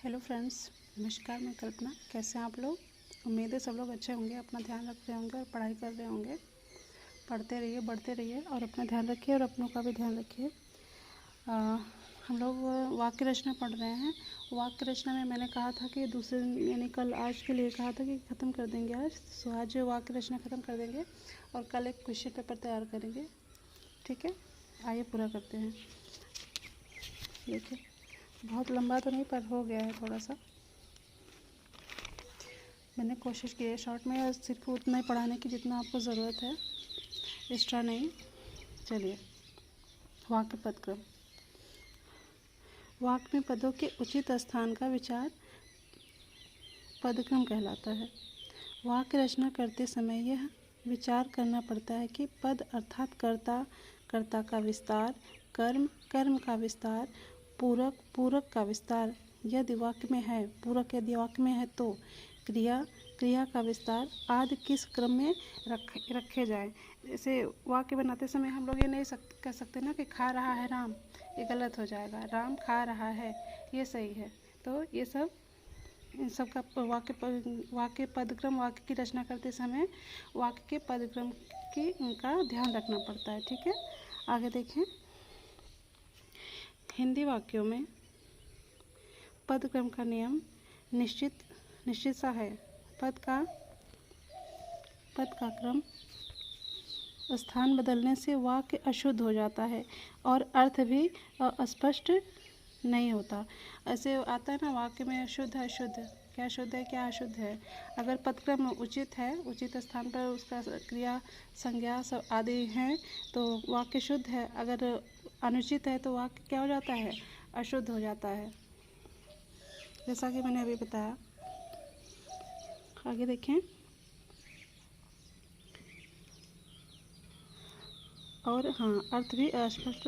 Hello friends, नमस्कार। मैं कल्पना। कैसे हैं आप लोग? उम्मीद है सब लोग अच्छे होंगे, अपना ध्यान रख रहे होंगे और पढ़ाई कर रहे होंगे। पढ़ते रहिए, बढ़ते रहिए और अपना ध्यान रखिए और अपनों का भी ध्यान रखिए। हम लोग वाक्य रचना पढ़ रहे हैं। वाक्य रचना में मैंने कहा था कि दूसरे यानी कल आज के लिए कहा था कि ख़त्म कर देंगे आज। सो आज वाक्य रचना ख़त्म कर देंगे और कल एक क्वेश्चन पेपर तैयार करेंगे। ठीक है, आइए पूरा करते हैं। देखिए, बहुत लंबा तो नहीं पर हो गया है थोड़ा सा। मैंने कोशिश की है शॉर्ट में सिर्फ उतना ही पढ़ाने की जितना आपको ज़रूरत है, एक्स्ट्रा नहीं। चलिए, वाक्य पदक्रम। वाक्य में पदों के उचित स्थान का विचार पदक्रम कहलाता है। वाक्य रचना करते समय यह विचार करना पड़ता है कि पद अर्थात कर्ता, कर्ता का विस्तार, कर्म, कर्म का विस्तार, पूरक, पूरक का विस्तार यदि वाक्य में है, पूरक यदि वाक्य में है तो क्रिया, क्रिया का विस्तार आदि किस क्रम में रखे जाए। जैसे वाक्य बनाते समय हम लोग ये नहीं कह सकते ना कि खा रहा है राम, ये गलत हो जाएगा। राम खा रहा है, ये सही है। तो ये सब इन सब का वाक्य पदक्रम, वाक्य की रचना करते समय वाक्य के पदक्रम की उनका ध्यान रखना पड़ता है। ठीक है, आगे देखें। हिंदी वाक्यों में पदक्रम का नियम निश्चित सा है। पद का क्रम स्थान बदलने से वाक्य अशुद्ध हो जाता है और अर्थ भी अस्पष्ट नहीं होता। ऐसे आता है ना वाक्य में अशुद्ध है, शुद्ध, क्या शुद्ध है क्या अशुद्ध है। अगर पदक्रम उचित है, उचित स्थान पर उसका क्रिया, संज्ञा सब आदि हैं तो वाक्य शुद्ध है। अगर अनुचित है तो वाक्य क्या हो जाता है, अशुद्ध हो जाता है, जैसा कि मैंने अभी बताया। आगे देखें। और हाँ, अर्थ भी अस्पष्ट,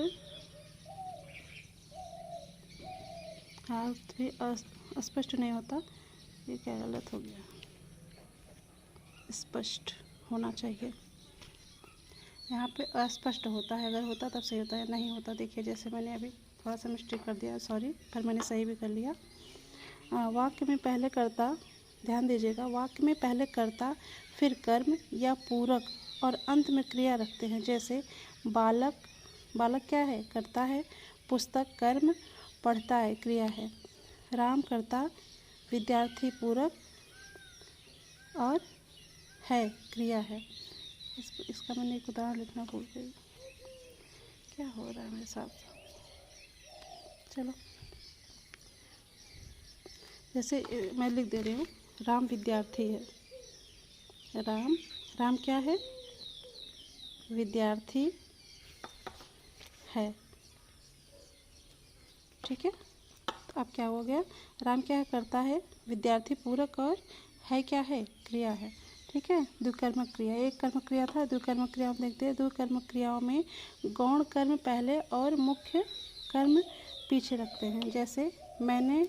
अर्थ भी अस्पष्ट नहीं होता। ये क्या गलत हो गया, स्पष्ट होना चाहिए। यहाँ पे अस्पष्ट होता है, अगर होता तब सही होता है, नहीं होता। देखिए, जैसे मैंने अभी थोड़ा सा मिस्टेक कर दिया, सॉरी, पर मैंने सही भी कर लिया। वाक्य में पहले कर्ता, ध्यान दीजिएगा, वाक्य में पहले कर्ता, फिर कर्म या पूरक और अंत में क्रिया रखते हैं। जैसे बालक, बालक क्या है, कर्ता है। पुस्तक कर्म, पढ़ता है, क्रिया है। राम कर्ता, विद्यार्थी पूरक और है, क्रिया है। इसका मैंने एक उदाहरण लिखना भूल गई, क्या हो रहा है मेरे साथ। चलो, जैसे मैं लिख दे रही हूँ, राम विद्यार्थी है। राम क्या है, विद्यार्थी है। ठीक है, तो अब क्या हो गया, राम क्या है, करता है, विद्यार्थी पूरक और है क्या है, क्रिया है। ठीक है, द्विकर्मक क्रिया, एक कर्मक क्रिया था, द्विकर्मक क्रिया हम देखते हैं। द्विकर्मक क्रियाओं में गौण कर्म पहले और मुख्य कर्म पीछे रखते हैं। जैसे मैंने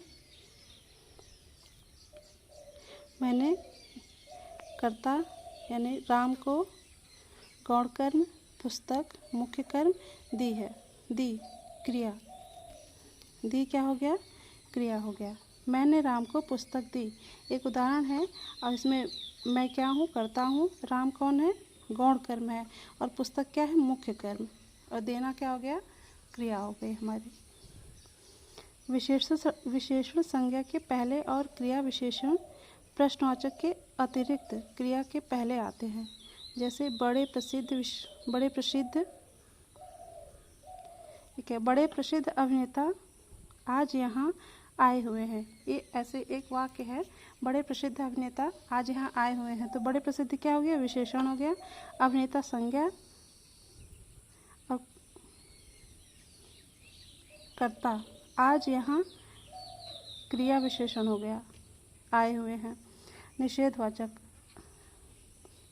कर्ता यानी राम को गौण कर्म, पुस्तक मुख्य कर्म, दी है, दी क्रिया, दी क्या हो गया, क्रिया हो गया। मैंने राम को पुस्तक दी, एक उदाहरण है। और इसमें मैं क्या हूँ, करता हूँ, राम कौन है, गौण कर्म है, और पुस्तक क्या है, मुख्य कर्म, और देना क्या हो गया, क्रिया हो गई हमारी। विशेषण संज्ञा के पहले और क्रिया विशेषण प्रश्नवाचक के अतिरिक्त क्रिया के पहले आते हैं। जैसे बड़े प्रसिद्ध अभिनेता आज यहाँ आए हुए हैं। ये ऐसे एक वाक्य है, बड़े प्रसिद्ध अभिनेता आज यहाँ आए हुए हैं। तो बड़े प्रसिद्ध क्या हो गया, विशेषण हो गया, अभिनेता संज्ञा और कर्ता आज यहाँ क्रिया विशेषण हो गया, आए हुए हैं।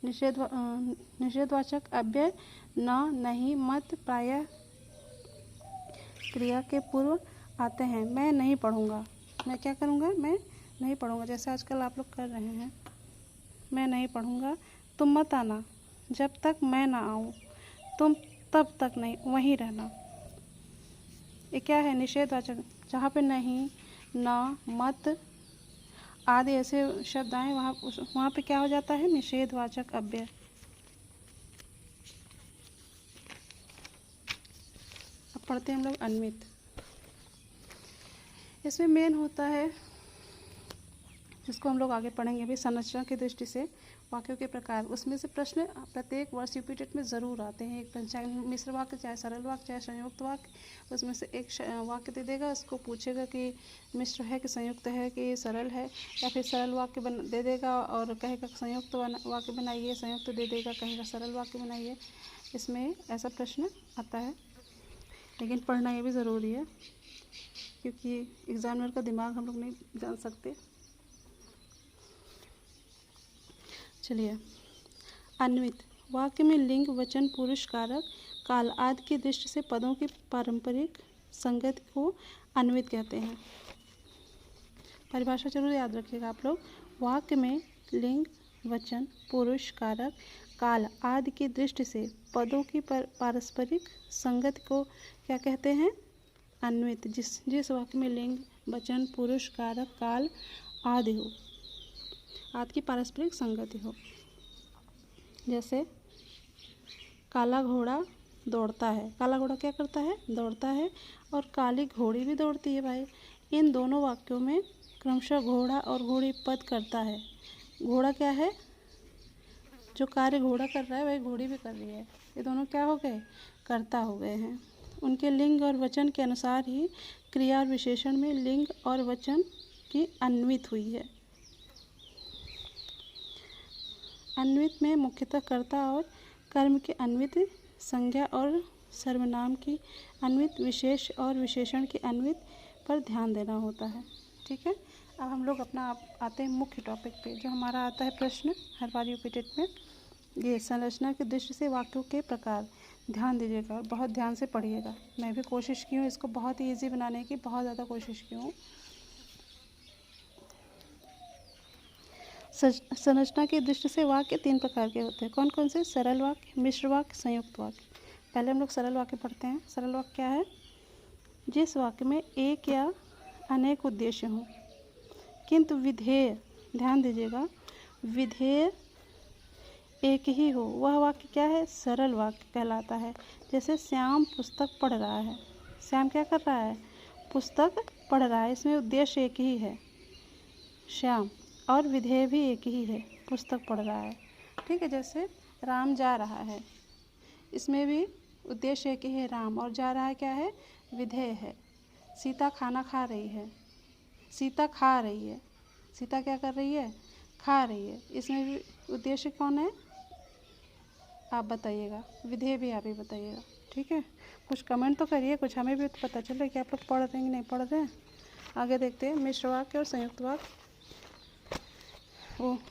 निषेधवाचक अव्यय न, नहीं, मत प्रायः क्रिया के पूर्व आते हैं। मैं नहीं पढ़ूँगा, मैं क्या करूँगा, मैं नहीं पढ़ूँगा, जैसे आजकल आप लोग कर रहे हैं, मैं नहीं पढ़ूँगा। तुम मत आना जब तक मैं ना आऊँ, तुम तब तक नहीं, वहीं रहना। ये क्या है, निषेधवाचक, जहाँ पे नहीं, न, मत आदि ऐसे शब्द आए वहाँ पे क्या हो जाता है, निषेधवाचक अव्यय। अब पढ़ते हैं हम लोग अन्वित। इसमें मेन होता है, जिसको हम लोग आगे पढ़ेंगे अभी, संरचना की दृष्टि से वाक्यों के प्रकार। उसमें से प्रश्न प्रत्येक वर्ष यूपी टेट में ज़रूर आते हैं। एक चाहे मिश्र वाक्य, चाहे सरल वाक्य, चाहे संयुक्त वाक्य, उसमें से एक वाक्य दे देगा, उसको पूछेगा कि मिश्र है कि संयुक्त है कि सरल है, या फिर सरल वाक्य दे देगा और कहेगा संयुक्त वाक्य बनाइए, संयुक्त दे देगा, कहेगा सरल वाक्य बनाइए। इसमें ऐसा प्रश्न आता है, लेकिन पढ़ना ये भी ज़रूरी है, क्योंकि एग्जामिनर का दिमाग हम लोग नहीं जान सकते। चलिए, अन्वित वाक्य में लिंग, वचन, पुरुष, कारक, काल आदि की दृष्टि से पदों की पारंपरिक संगति को अन्वित कहते हैं। परिभाषा जरूर याद रखिएगा आप लोग। वाक्य में लिंग, वचन, पुरुष, कारक, काल आदि की दृष्टि से पदों की पारस्परिक संगति को क्या कहते हैं, अन्वित। जिस वाक्य में लिंग, वचन, पुरुष, कारक, काल आदि हो, आदि की पारस्परिक संगति हो। जैसे काला घोड़ा दौड़ता है, काला घोड़ा क्या करता है, दौड़ता है, और काली घोड़ी भी दौड़ती है भाई। इन दोनों वाक्यों में क्रमशः घोड़ा और घोड़ी पद करता है। घोड़ा क्या है, जो कार्य घोड़ा कर रहा है वही घोड़ी भी कर रही है। ये दोनों क्या हो गए, कर्ता हो गए हैं। उनके लिंग और वचन के अनुसार ही क्रिया और विशेषण में लिंग और वचन की अन्वित हुई है। अन्वित में मुख्यतः कर्ता और कर्म की अन्वित, संज्ञा और सर्वनाम की अन्वित, विशेष और विशेषण की अन्वित पर ध्यान देना होता है। ठीक है, अब हम लोग अपना आते हैं मुख्य टॉपिक पे, जो हमारा आता है प्रश्न हर बार यूपी टेट में। ये संरचना की दृष्टि से वाक्यों के प्रकार। ध्यान दीजिएगा और बहुत ध्यान से पढ़िएगा। मैं भी कोशिश की हूँ इसको बहुत ही ईजी बनाने की, बहुत ज़्यादा कोशिश की हूँ। संरचना की दृष्टि से वाक्य 3 प्रकार के होते हैं। कौन कौन से, सरल वाक्य, मिश्र वाक्य, संयुक्त वाक्य। पहले हम लोग सरल वाक्य पढ़ते हैं। सरल वाक्य क्या है, जिस वाक्य में एक या अनेक उद्देश्य हों किंतु विधेय, ध्यान दीजिएगा, विधेय एक ही हो, वह वाक्य क्या है, सरल वाक्य कहलाता है। जैसे श्याम पुस्तक पढ़ रहा है, श्याम क्या कर रहा है, पुस्तक पढ़ रहा है, इसमें उद्देश्य एक ही है, श्याम, और विधेय भी एक ही है, पुस्तक पढ़ रहा है। ठीक है, जैसे राम जा रहा है, इसमें भी उद्देश्य एक ही है, राम, और जा रहा है क्या है, विधेय है। सीता खाना खा रही है, सीता खा रही है, सीता क्या कर रही है, खा रही है, इसमें भी उद्देश्य कौन है, आप बताइएगा, विधेय भी आप ही बताइएगा। ठीक है, कुछ कमेंट तो करिए, कुछ हमें भी तो पता चले कि आप लोग पढ़ रहे हैं कि नहीं पढ़ रहे हैं। आगे देखते हैं मिश्र वाक्य और संयुक्त वाक्य।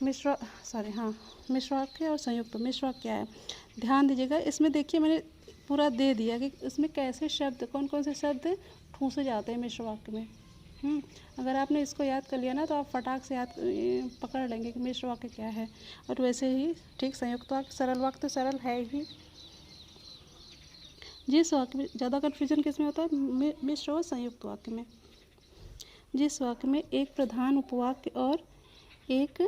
मिश्र वाक्य और संयुक्त। मिश्र वाक्य क्या है, ध्यान दीजिएगा, इसमें देखिए मैंने पूरा दे दिया कि इसमें कैसे शब्द, कौन कौन से शब्द ठूंसे जाते हैं मिश्र वाक्य में। अगर आपने इसको याद कर लिया ना, तो आप फटाक से याद पकड़ लेंगे कि मिश्र वाक्य क्या है। और वैसे ही ठीक संयुक्त वाक्य, सरल वाक्य तो सरल है ही। जिस वाक्य में ज़्यादा कन्फ्यूजन किस में होता है, मिश्र और संयुक्त वाक्य में। जिस वाक्य में एक प्रधान उपवाक्य और एक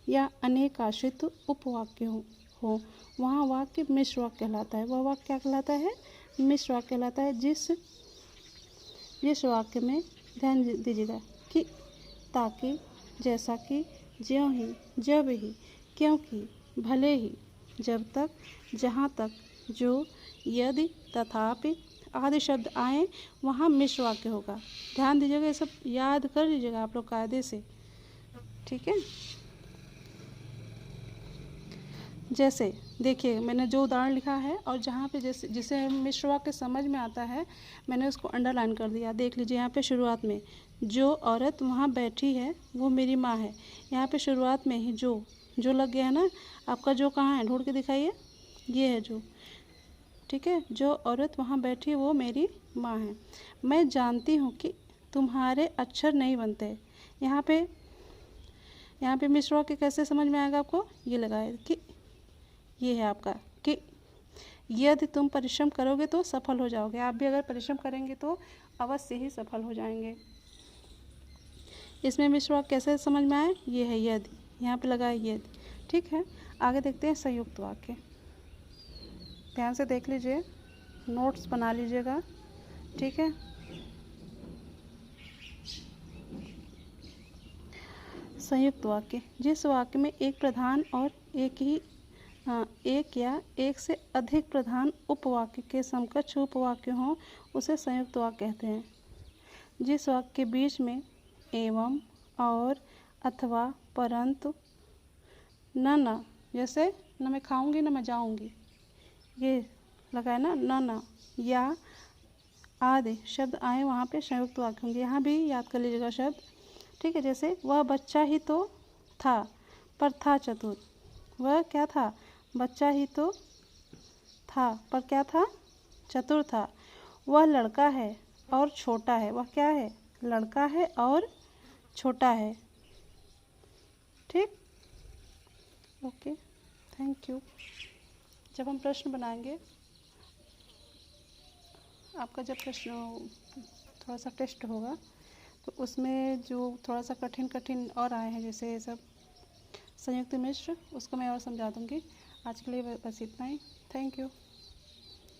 या अनेक आश्रित उपवाक्य हो वहाँ वाक्य मिश्र वाक्य कहलाता है। वह वाक्य क्या कहलाता है, मिश्र वाक्य कहलाता है। जिस वाक्य में, ध्यान दीजिएगा, कि, ताकि, जैसा कि, ज्यों ही, जब ही, क्योंकि, भले ही, जब तक, जहाँ तक, जो, यदि, तथापि आदि शब्द आए वहाँ मिश्र वाक्य होगा। ध्यान दीजिएगा, ये सब याद कर लीजिएगा आप लोग कायदे से। ठीक है, जैसे देखिए मैंने जो उदाहरण लिखा है और जहाँ पे जिसे मिश्र वाक्य समझ में आता है मैंने उसको अंडरलाइन कर दिया। देख लीजिए यहाँ पे शुरुआत में, जो औरत वहाँ बैठी है वो मेरी माँ है। यहाँ पे शुरुआत में ही जो लग गया है ना, आपका जो कहाँ है, ढूंढ के दिखाइए, ये है जो। ठीक है, जो औरत वहाँ बैठी वो मेरी माँ है। मैं जानती हूँ कि तुम्हारे अक्षर नहीं बनते। यहाँ पे मिश्र वाक्य कैसे समझ में आएगा आपको, ये लगाए कि ये है आपका, कि यदि तुम परिश्रम करोगे तो सफल हो जाओगे। आप भी अगर परिश्रम करेंगे तो अवश्य ही सफल हो जाएंगे। इसमें मिश्र वाक्य कैसे समझ में आए? ये है यदि, यहाँ पे लगा है यदि। ठीक है, आगे देखते हैं संयुक्त वाक्य। ध्यान से देख लीजिए, नोट्स बना लीजिएगा। ठीक है, संयुक्त वाक्य, जिस वाक्य में एक प्रधान और एक या एक से अधिक प्रधान उपवाक्य के समकक्ष उपवाक्य हों उसे संयुक्त वाक्य कहते हैं। जिस वाक्य के बीच में एवं, और, अथवा, परंतु, न, जैसे न मैं खाऊंगी न मैं जाऊंगी, ये लगा है ना, न, या आदि शब्द आए वहाँ पे संयुक्त वाक्य होंगे। यहाँ भी याद कर लीजिएगा शब्द। ठीक है, जैसे वह बच्चा ही तो था पर था चतुर। वह क्या था? बच्चा ही तो था पर क्या था? चतुर था। वह लड़का है और छोटा है। वह क्या है? लड़का है और छोटा है। ठीक, ओके, थैंक यू। जब हम प्रश्न बनाएंगे, आपका जब प्रश्न थोड़ा सा टेस्ट होगा तो उसमें जो थोड़ा सा कठिन और आए हैं, जैसे सब संयुक्त मिश्र, उसको मैं और समझा दूँगी। आज के लिए बस इतना ही। Thank you.